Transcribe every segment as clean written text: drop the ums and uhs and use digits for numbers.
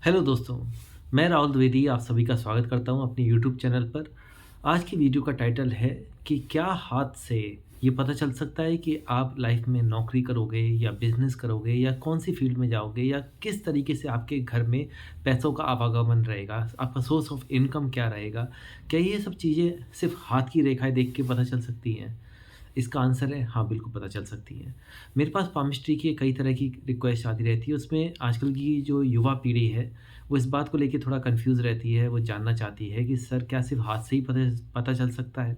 Hello दोस्तों, मैं राहुल द्विवेदी आप सभी का स्वागत करता हूं अपने यूट्यूब चैनल पर। आज की वीडियो का टाइटल है कि क्या हाथ से ये पता चल सकता है कि आप लाइफ में नौकरी करोगे या बिजनेस करोगे या कौन सी फील्ड में जाओगे या किस तरीके से आपके घर में पैसों का आवागमन रहेगा, आपका सोर्स ऑफ इनकम क्या रहेगा। क्या ये सब चीज़ें सिर्फ हाथ की रेखाएं देख के पता चल सकती हैं? इसका आंसर है हाँ, बिल्कुल पता चल सकती है। मेरे पास पामिस्ट्री की कई तरह की रिक्वेस्ट आती रहती है, उसमें आजकल की जो युवा पीढ़ी है, वो इस बात को लेके थोड़ा कन्फ्यूज़ रहती है, वो जानना चाहती है कि सर क्या सिर्फ़ हाथ से ही पता पता चल सकता है?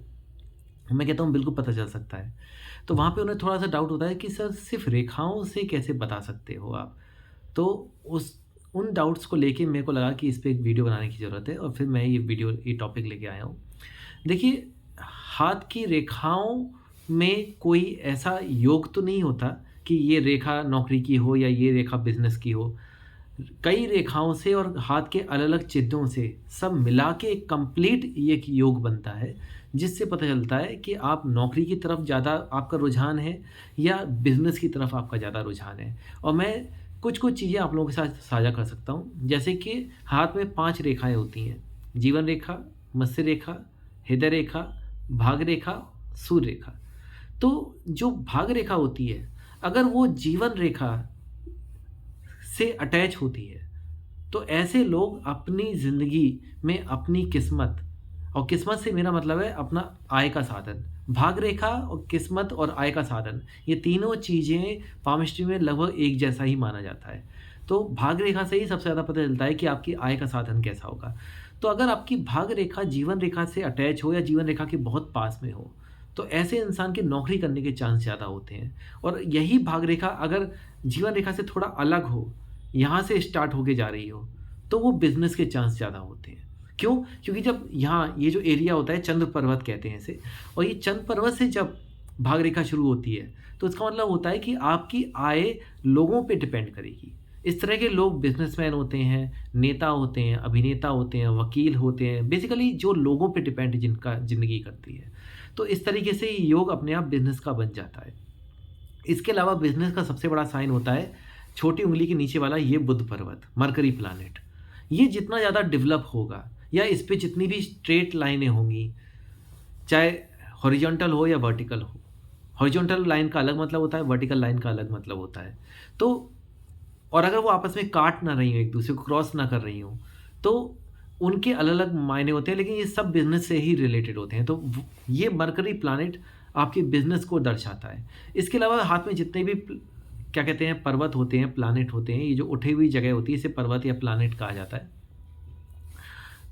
मैं कहता हूँ बिल्कुल पता चल सकता है। तो वहाँ पे उन्हें थोड़ा-सा डाउट होता है कि सर सिर्फ़ रेखाओं से कैसे बता सकते हो आप? तो उस उन डाउट्स को लेके मेरे को लगा कि इस पे एक वीडियो बनाने की ज़रूरत है और फिर मैं ये टॉपिक लेके आया हूँ। देखिए, हाथ की रेखाओं में कोई ऐसा योग तो नहीं होता कि ये रेखा नौकरी की हो या ये रेखा बिज़नेस की हो। कई रेखाओं से और हाथ के अलग-अलग चिन्हों से सब मिला के एक कंप्लीट ये एक योग बनता है, जिससे पता चलता है कि आप नौकरी की तरफ ज़्यादा आपका रुझान है या बिज़नेस की तरफ आपका ज़्यादा रुझान है। और मैं कुछ-कुछ चीज़ें आप लोगों के साथ साझा कर सकता हूँ, जैसे कि हाथ में 5 रेखाएँ होती हैं, जीवन रेखा, मत्स्य रेखा, हृदय रेखा, भाग रेखा, सूर्य रेखा। तो जो भाग रेखा होती है, अगर वो जीवन रेखा से अटैच होती है, तो ऐसे लोग अपनी ज़िंदगी में अपनी किस्मत, और किस्मत से मेरा मतलब है अपना आय का साधन। भाग रेखा और किस्मत और आय का साधन, ये तीनों चीज़ें पामिस्ट्री में लगभग एक जैसा ही माना जाता है। तो भाग रेखा से ही सबसे ज़्यादा पता चलता है कि आपकी आय का साधन कैसा होगा। तो अगर आपकी भाग रेखा जीवन रेखा से अटैच हो या जीवन रेखा के बहुत पास में हो, तो ऐसे इंसान के नौकरी करने के चांस ज़्यादा होते हैं। और यही भाग रेखा अगर जीवन रेखा से थोड़ा अलग हो, यहाँ से स्टार्ट होके जा रही हो, तो वो बिज़नेस के चांस ज़्यादा होते हैं। क्यों? क्योंकि जब यहाँ ये जो एरिया होता है, चंद्र पर्वत कहते हैं इसे, और ये चंद्र पर्वत से जब भाग रेखा शुरू होती है, तो इसका मतलब होता है कि आपकी आय लोगों पे डिपेंड करेगी। इस तरह के लोग बिज़नेसमैन होते हैं, नेता होते हैं, अभिनेता होते हैं, वकील होते हैं, बेसिकली जो लोगों पे डिपेंड जिनका ज़िंदगी करती है। तो इस तरीके से ये योग अपने आप बिज़नेस का बन जाता है। इसके अलावा बिज़नेस का सबसे बड़ा साइन होता है छोटी उँगली के नीचे वाला ये बुध पर्वत, मरकरी प्लैनेट। ये जितना ज़्यादा डेवलप होगा या इस पे जितनी भी स्ट्रेट लाइनें होंगी, चाहे हॉरिजॉन्टल हो या वर्टिकल हो। हॉरिजॉन्टल लाइन का अलग मतलब होता है, वर्टिकल लाइन का अलग मतलब होता है। तो और अगर वो आपस में काट ना रही हों, एक-दूसरे को क्रॉस ना कर रही हों, तो उनके अलग-अलग मायने होते हैं, लेकिन ये सब बिज़नेस से ही रिलेटेड होते हैं। तो ये मरकरी प्लैनेट आपके बिज़नेस को दर्शाता है। इसके अलावा हाथ में जितने भी क्या कहते हैं पर्वत होते हैं, प्लैनेट होते हैं, ये जो उठी हुई जगह होती है इसे पर्वत या प्लैनेट कहा जाता है।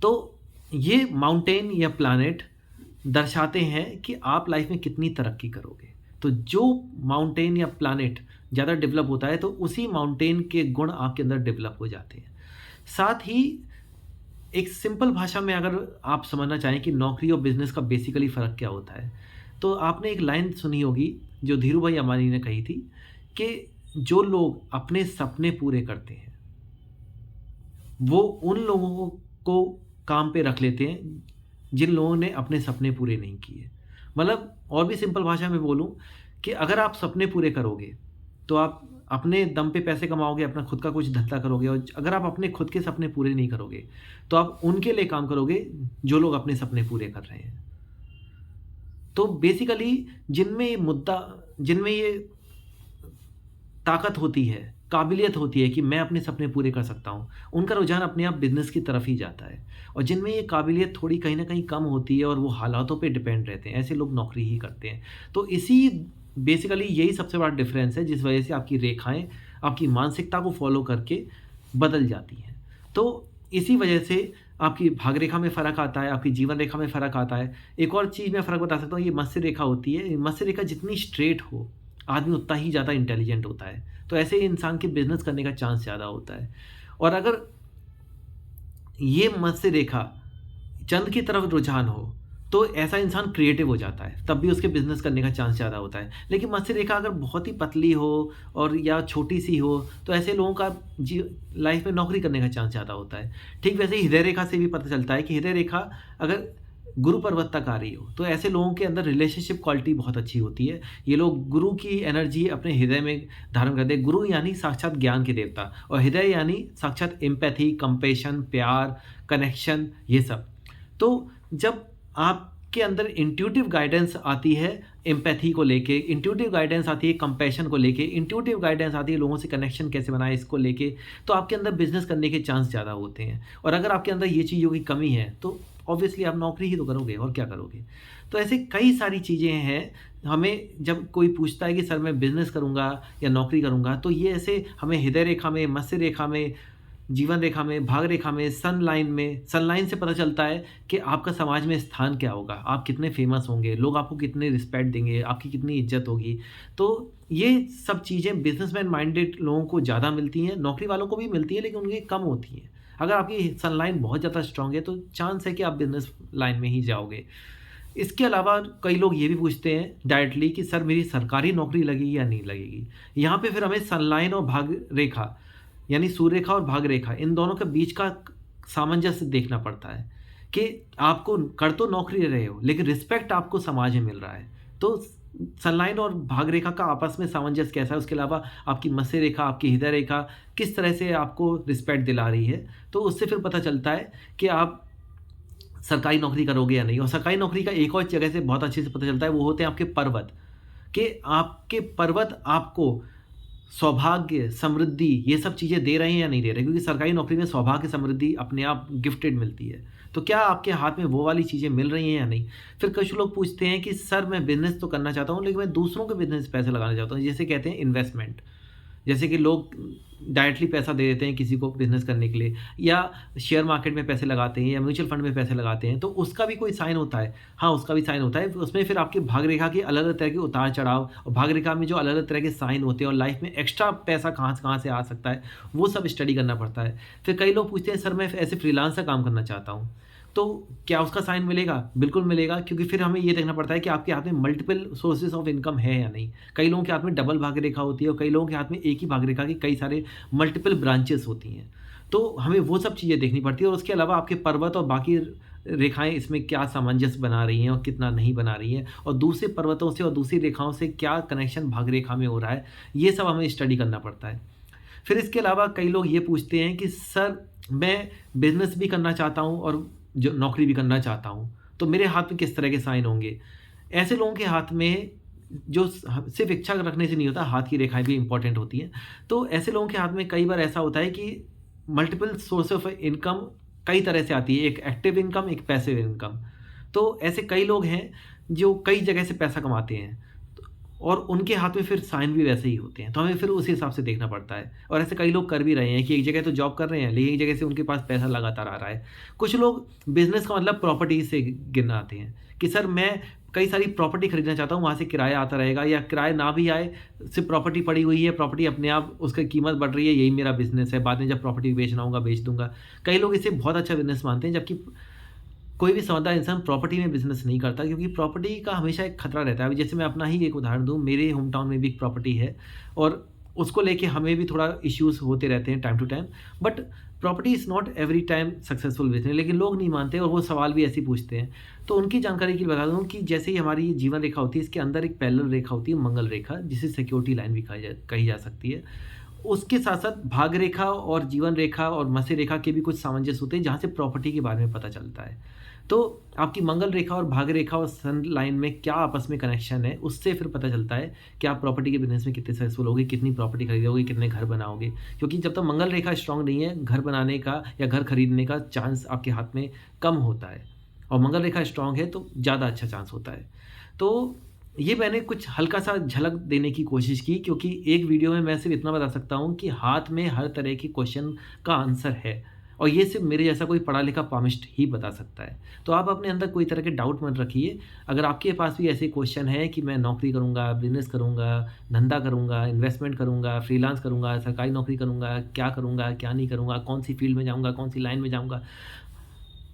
तो ये माउंटेन या प्लैनेट दर्शाते हैं कि आप लाइफ में कितनी तरक्की करोगे। तो जो माउंटेन या प्लैनेट ज़्यादा डेवलप होता है, तो उसी माउंटेन के गुण आपके अंदर डेवलप हो जाते हैं। साथ ही एक सिंपल भाषा में अगर आप समझना चाहें कि नौकरी और बिज़नेस का बेसिकली फ़र्क क्या होता है, तो आपने एक लाइन सुनी होगी जो धीरूभाई अंबानी ने कही थी कि जो लोग अपने सपने पूरे करते हैं, वो उन लोगों को काम पे रख लेते हैं, जिन लोगों ने अपने सपने पूरे नहीं किए। मतलब और भी सिंपल भाषा में बोलूँ कि अगर आप सपने पूरे करोगे, तो आप अपने दम पे पैसे कमाओगे, अपना खुद का कुछ धंधा करोगे, और अगर आप अपने खुद के सपने पूरे नहीं करोगे, तो आप उनके लिए काम करोगे, जो लोग अपने सपने पूरे कर रहे हैं। तो बेसिकली जिनमें ये ताकत होती है, काबिलियत होती है कि मैं अपने सपने पूरे कर सकता हूँ, उनका रुझान अपने आप बिज़नेस की तरफ ही जाता है। और जिनमें ये काबिलियत थोड़ी कहीं न कहीं कम होती है और वो हालातों पे डिपेंड रहते हैं, ऐसे लोग नौकरी ही करते हैं। तो बेसिकली यही सबसे बड़ा डिफ़रेंस है, जिस वजह से आपकी रेखाएँ आपकी मानसिकता को फ़ॉलो करके बदल जाती हैं। तो इसी वजह से आपकी भाग रेखा में फ़र्क आता है, आपकी जीवन रेखा में फ़र्क आता है। एक और चीज़ मैं फ़र्क बता सकता हूँ, ये मत्स्य रेखा होती है। मत्स्य रेखा जितनी स्ट्रेट हो, आदमी उतना ही ज़्यादा इंटेलिजेंट होता है। तो ऐसे ही इंसान के बिज़नेस करने का चांस ज़्यादा होता है। और अगर ये मत्स्य रेखा चंद्र की तरफ रुझान हो, तो ऐसा इंसान क्रिएटिव हो जाता है, तब भी उसके बिज़नेस करने का चांस ज़्यादा होता है। लेकिन मत्स्य रेखा अगर बहुत ही पतली हो और या छोटी-सी हो, तो ऐसे लोगों का लाइफ़ में नौकरी करने का चांस ज़्यादा होता है। ठीक वैसे ही हृदय रेखा से भी पता चलता है कि हृदय रेखा अगर गुरु पर्वत तक आ रही हो, तो ऐसे लोगों के अंदर रिलेशनशिप क्वालिटी बहुत अच्छी होती है। ये लोग गुरु की एनर्जी अपने हृदय में धारण करते हैं। गुरु यानी साक्षात ज्ञान के देवता और हृदय यानी साक्षात एम्पैथी, कंपैशन, प्यार, कनेक्शन, ये सब। तो जब आपके अंदर इंट्यूटिव गाइडेंस आती है एम्पैथी को लेके, इंट्यूटिव गाइडेंस आती है कंपैशन को लेके, इंट्यूटिव गाइडेंस आती है लोगों से कनेक्शन कैसे बनाए इसको लेके, तो आपके अंदर बिज़नेस करने के चांस ज़्यादा होते हैं। और अगर आपके अंदर ये चीज़ों की कमी है तो ऑब्वियसली आप नौकरी ही तो करोगे और क्या करोगे। तो ऐसे कई सारी चीज़ें हैं, हमें जब कोई पूछता है कि सर मैं बिज़नेस करूँगा या नौकरी करूँगा, तो ये ऐसे हमें हृदय रेखा में, मत्स्य रेखा में, जीवन रेखा में, भाग रेखा में, सन लाइन से पता चलता है कि आपका समाज में स्थान क्या होगा, आप कितने फेमस होंगे, लोग आपको कितने रिस्पेक्ट देंगे, आपकी कितनी इज्जत होगी। तो ये सब चीज़ें बिजनेसमैन माइंडेड लोगों को ज़्यादा मिलती हैं, नौकरी वालों को भी मिलती है लेकिन उनकी कम होती हैं। अगर आपकी सन लाइन बहुत ज़्यादा स्ट्रांग है तो चांस है कि आप बिजनेस लाइन में ही जाओगे। इसके अलावा कई लोग ये भी पूछते हैं डायरेक्टली कि सर मेरी सरकारी नौकरी लगेगी या नहीं लगेगी। यहाँ पे फिर हमें सन लाइन और भाग रेखा यानी सूर्य रेखा और भाग रेखा इन दोनों के बीच का सामंजस्य देखना पड़ता है कि आपको कर तो नौकरी रहे हो लेकिन रिस्पेक्ट आपको समाज में मिल रहा है। तो सनलाइन और भाग रेखा का आपस में सामंजस्य कैसा है, उसके अलावा आपकी मत्स्य रेखा, आपकी हृदय रेखा किस तरह से आपको रिस्पेक्ट दिला रही है, तो उससे फिर पता चलता है कि आप सरकारी नौकरी करोगे या नहीं। और सरकारी नौकरी का एक और जगह से बहुत अच्छे से पता चलता है, वो होते हैं आपके पर्वत, कि आपके पर्वत आपको सौभाग्य, समृद्धि ये सब चीज़ें दे रहे हैं या नहीं दे रहे, क्योंकि सरकारी नौकरी में सौभाग्य, समृद्धि अपने आप गिफ्टेड मिलती है। तो क्या आपके हाथ में वो वाली चीज़ें मिल रही हैं या नहीं। फिर कुछ लोग पूछते हैं कि सर मैं बिज़नेस तो करना चाहता हूँ लेकिन मैं दूसरों के बिज़नेस पैसे लगाना चाहता हूँ, जैसे कहते हैं इन्वेस्टमेंट। जैसे कि लोग डायरेक्टली पैसा दे देते हैं किसी को बिज़नेस करने के लिए, या शेयर मार्केट में पैसे लगाते हैं या म्यूचुअल फंड में पैसे लगाते हैं, तो उसका भी कोई साइन होता है। हाँ, उसका भी साइन होता है। उसमें फिर आपकी भाग रेखा के अलग-अलग तरह के उतार-चढ़ाव और भाग रेखा में जो अलग-अलग तरह के साइन होते हैं और लाइफ में एक्स्ट्रा पैसा कहाँ से आ सकता है, वो सब स्टडी करना पड़ता है। फिर कई लोग पूछते हैं सर मैं ऐसे फ्रीलांस का काम करना चाहता हूँ, तो क्या उसका साइन मिलेगा? बिल्कुल मिलेगा, क्योंकि फिर हमें ये देखना पड़ता है कि आपके हाथ में मल्टीपल सोर्सेज़ ऑफ इनकम है या नहीं। कई लोगों के हाथ में डबल भाग्य रेखा होती है और कई लोगों के हाथ में एक ही भाग्य रेखा की कई सारे मल्टीपल ब्रांचेस होती हैं। तो हमें वो सब चीज़ें देखनी पड़ती है और उसके अलावा आपके पर्वत और बाकी रेखाएँ इसमें क्या सामंजस्य बना रही हैं और कितना नहीं बना रही हैं, और दूसरे पर्वतों से और दूसरी रेखाओं से क्या कनेक्शन भाग रेखा में हो रहा है, ये सब हमें स्टडी करना पड़ता है। फिर इसके अलावा कई लोग ये पूछते हैं कि सर मैं बिज़नेस भी करना चाहता हूँ और जो नौकरी भी करना चाहता हूँ, तो मेरे हाथ में किस तरह के साइन होंगे? ऐसे लोगों के हाथ में जो सिर्फ़ इच्छा रखने से नहीं होता, हाथ की रेखाएँ भी इम्पोर्टेंट होती हैं। तो ऐसे लोगों के हाथ में कई बार ऐसा होता है कि मल्टीपल सोर्स ऑफ इनकम कई तरह से आती है, एक एक्टिव इनकम, एक पैसिव इनकम। तो ऐसे कई लोग हैं जो कई जगह से पैसा कमाते हैं और उनके हाथ में फिर साइन भी वैसे ही होते हैं, तो हमें फिर उस हिसाब से देखना पड़ता है। और ऐसे कई लोग कर भी रहे हैं कि एक जगह तो जॉब कर रहे हैं, लेकिन एक जगह से उनके पास पैसा लगातार आ रहा है। कुछ लोग बिज़नेस का मतलब प्रॉपर्टी से गिनाते हैं कि सर मैं कई सारी प्रॉपर्टी खरीदना चाहता हूँ, वहाँ से किराया आता रहेगा, या किराया ना भी आए, सिर्फ़ प्रॉपर्टी पड़ी हुई है, प्रॉपर्टी अपने आप उसकी कीमत बढ़ रही है, यही मेरा बिज़नेस है, बाद में जब प्रॉपर्टी बेचना होगा बेच दूँगा। कई लोग इसे बहुत अच्छा बिज़नेस मानते हैं, जबकि कोई भी समझदार इंसान प्रॉपर्टी में बिज़नेस नहीं करता, क्योंकि प्रॉपर्टी का हमेशा एक खतरा रहता है। अभी जैसे मैं अपना ही एक उदाहरण दूँ, मेरे होम टाउन में भी एक प्रॉपर्टी है और उसको लेके हमें भी थोड़ा इश्यूज़ होते रहते हैं time to time. But property is not every time successful business, लेकिन लोग नहीं मानते और वो सवाल भी ऐसे ही पूछते हैं। तो उनकी जानकारी के लिए बता दूँ कि जैसे ही हमारी जीवन रेखा होती है, इसके अंदर एक पैरेलल रेखा होती है, मंगल रेखा, जिसे सिक्योरिटी लाइन भी कही जा सकती है। उसके साथ-साथ भाग रेखा और जीवन रेखा और मत्स्य रेखा के भी कुछ सामंजस्य होते हैं, जहाँ से प्रॉपर्टी के बारे में पता चलता है। तो आपकी मंगल रेखा और भाग्य रेखा और सन लाइन में क्या आपस में कनेक्शन है, उससे फिर पता चलता है कि आप प्रॉपर्टी के बिज़नेस में कितने सक्सेसफुल होगे, कितनी प्रॉपर्टी खरीदोगे, कितने घर बनाओगे। क्योंकि जब तक मंगल रेखा स्ट्रॉन्ग नहीं है, घर बनाने का या घर खरीदने का चांस आपके हाथ में कम होता है, और मंगल रेखा स्ट्रॉन्ग है तो ज़्यादा अच्छा चांस होता है। तो ये मैंने कुछ हल्का-सा झलक देने की कोशिश की, क्योंकि एक वीडियो में मैं सिर्फ़ इतना बता सकता हूँ कि हाथ में हर तरह के क्वेश्चन का आंसर है, और ये सिर्फ़ मेरे जैसा कोई पढ़ा-लिखा पामिस्ट ही बता सकता है। तो आप अपने अंदर कोई तरह के डाउट मत रखिए। अगर आपके पास भी ऐसे क्वेश्चन हैं कि मैं नौकरी करूँगा, बिज़नेस करूँगा, धंधा करूँगा, इन्वेस्टमेंट करूँगा, फ्रीलांस करूँगा, सरकारी नौकरी करूँगा, क्या नहीं करूँगा, कौन-सी फ़ील्ड में जाऊँगा, कौन-सी लाइन में जाऊँगा।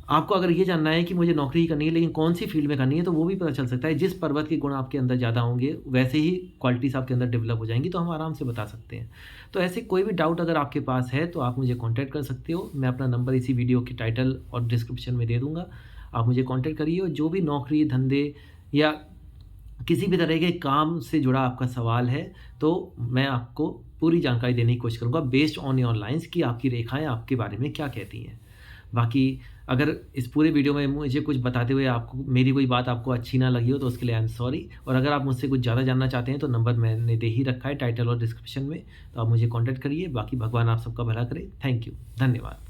आपको अगर ये जानना है कि मुझे नौकरी ही करनी है लेकिन कौन-सी फ़ील्ड में करनी है, तो वो भी पता चल सकता है। जिस पर्वत के गुण आपके अंदर ज़्यादा होंगे, वैसे ही क्वालिटीज़ आपके अंदर डेवलप हो जाएँगी, तो हम आराम से बता सकते हैं। तो ऐसे कोई भी डाउट अगर आपके पास है, तो आप मुझे कॉन्टैक्ट कर सकते हो। मैं अपना नंबर इसी वीडियो के टाइटल और डिस्क्रिप्शन में दे दूँगा। आप मुझे कॉन्टैक्ट करिए और जो भी नौकरी, धंधे या किसी भी तरह के काम से जुड़ा आपका सवाल है, तो मैं आपको पूरी जानकारी देने की कोशिश करूँगा बेस्ड ऑन योर लाइन्स कि आपकी रेखाएँ आपके बारे में क्या कहती हैं। बाकी अगर इस पूरे वीडियो में मुझे कुछ बताते हुए आपको मेरी कोई बात आपको अच्छी ना लगी हो तो उसके लिए आई एम सॉरी, और अगर आप मुझसे कुछ ज़्यादा जानना चाहते हैं तो नंबर मैंने दे ही रखा है टाइटल और डिस्क्रिप्शन में, तो आप मुझे कॉन्टैक्ट करिए। बाकी भगवान आप सबका भला करे। Thank you. धन्यवाद।